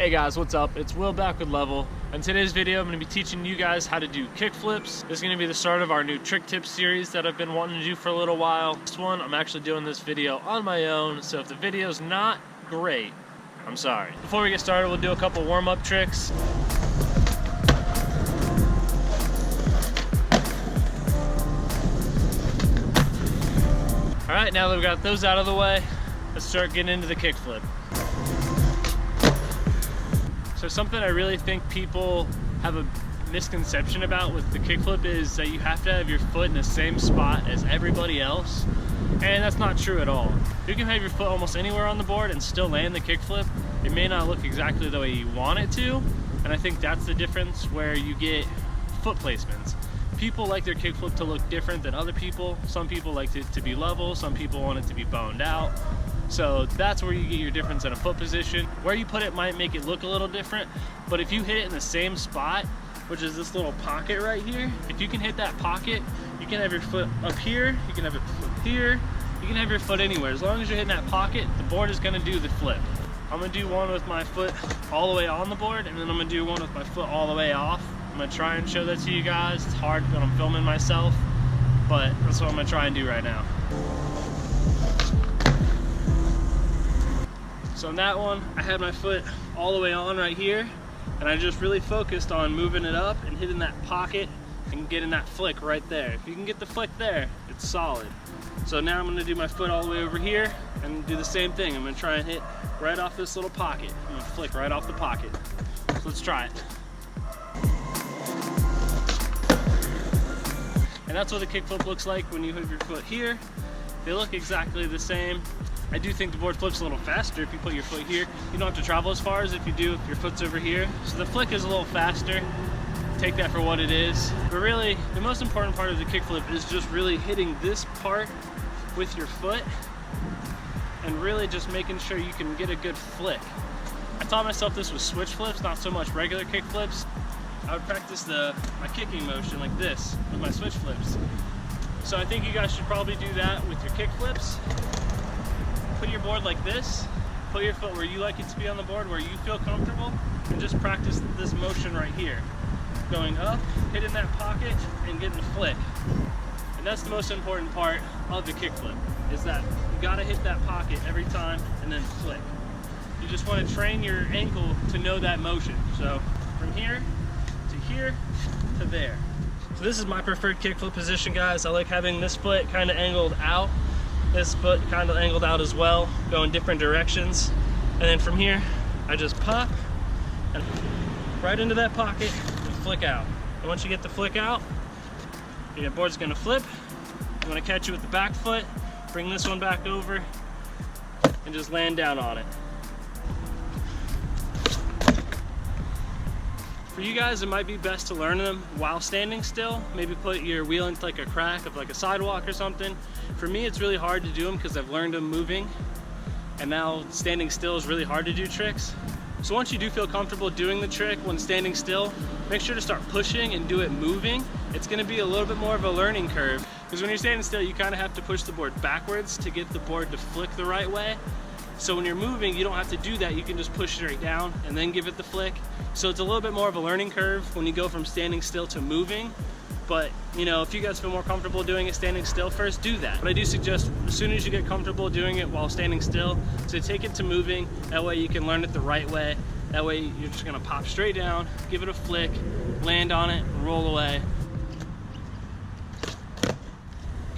Hey guys, what's up? It's Will back with Level. In today's video, I'm going to be teaching you guys how to do kickflips. This is going to be the start of our new trick tips series that I've been wanting to do for a little while. This one, I'm actually doing this video on my own, so if the video's not great, I'm sorry. Before we get started, we'll do a couple warm-up tricks. Alright, now that we've got those out of the way, let's start getting into the kickflip. So something I really think people have a misconception about with the kickflip is that you have to have your foot in the same spot as everybody else, and that's not true at all. You can have your foot almost anywhere on the board and still land the kickflip. It may not look exactly the way you want it to, and I think that's the difference where you get foot placements. People like their kickflip to look different than other people. Some people like it to be level, some people want it to be boned out. So that's where you get your difference in a foot position. Where you put it might make it look a little different, but if you hit it in the same spot, which is this little pocket right here, if you can hit that pocket, you can have your foot up here, you can have your foot here, you can have your foot anywhere. As long as you're hitting that pocket, the board is gonna do the flip. I'm gonna do one with my foot all the way on the board, and then I'm gonna do one with my foot all the way off. I'm gonna try and show that to you guys. It's hard when I'm filming myself, but that's what I'm gonna try and do right now. So on that one, I had my foot all the way on right here, and I just really focused on moving it up and hitting that pocket and getting that flick right there. If you can get the flick there, it's solid. So now I'm gonna do my foot all the way over here and do the same thing. I'm gonna try and hit right off this little pocket. I'm gonna flick right off the pocket. So let's try it. And that's what the kickflip looks like when you have your foot here. They look exactly the same. I do think the board flips a little faster if you put your foot here. You don't have to travel as far as if you do if your foot's over here. So the flick is a little faster. Take that for what it is. But really, the most important part of the kickflip is just really hitting this part with your foot and really just making sure you can get a good flick. I taught myself this with switch flips, not so much regular kickflips. I would practice my kicking motion like this with my switch flips. So I think you guys should probably do that with your kickflips. Put your board like this, put your foot where you like it to be on the board, where you feel comfortable, and just practice this motion right here. Going up, hitting that pocket, and getting the flick. And that's the most important part of the kickflip, is that you gotta hit that pocket every time and then flick. You just wanna train your ankle to know that motion. So from here to there. So this is my preferred kickflip position, guys. I like having this foot kind of angled out, this foot kind of angled out as well, going different directions. And then from here, I just pop and right into that pocket and flick out. And once you get the flick out, your board's gonna flip. I'm gonna catch you with the back foot, bring this one back over, and just land down on it. For you guys, it might be best to learn them while standing still. Maybe put your wheel into like a crack of like a sidewalk or something. For me, it's really hard to do them because I've learned them moving, and now standing still is really hard to do tricks. So once you do feel comfortable doing the trick when standing still, make sure to start pushing and do it moving. It's gonna be a little bit more of a learning curve, because when you're standing still, you kind of have to push the board backwards to get the board to flick the right way. So when you're moving, you don't have to do that. You can just push straight down and then give it the flick. So it's a little bit more of a learning curve when you go from standing still to moving. But you know, if you guys feel more comfortable doing it standing still first, do that. But I do suggest as soon as you get comfortable doing it while standing still, to take it to moving. That way you can learn it the right way. That way you're just gonna pop straight down, give it a flick, land on it, roll away.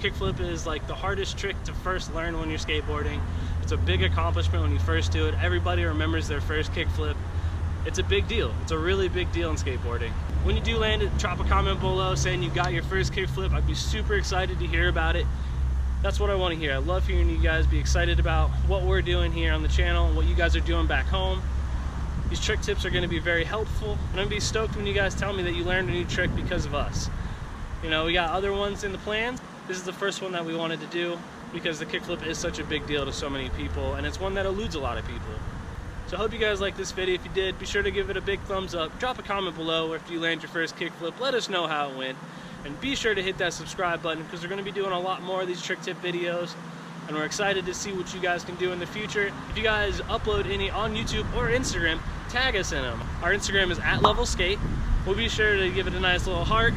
Kickflip is like the hardest trick to first learn when you're skateboarding. It's a big accomplishment when you first do it. Everybody remembers their first kickflip. It's a big deal. It's a really big deal in skateboarding. When you do land it, drop a comment below saying you got your first kickflip. I'd be super excited to hear about it. That's what I want to hear. I love hearing you guys be excited about what we're doing here on the channel and what you guys are doing back home. These trick tips are going to be very helpful. And I'm going to be stoked when you guys tell me that you learned a new trick because of us. You know, we got other ones in the plans. This is the first one that we wanted to do because the kickflip is such a big deal to so many people, and it's one that eludes a lot of people. So I hope you guys liked this video. If you did, be sure to give it a big thumbs up. Drop a comment below after you land your first kickflip. Let us know how it went. And be sure to hit that subscribe button because we're going to be doing a lot more of these trick tip videos. and we're excited to see what you guys can do in the future. If you guys upload any on YouTube or Instagram, tag us in them. Our Instagram is @levelskate. We'll be sure to give it a nice little heart.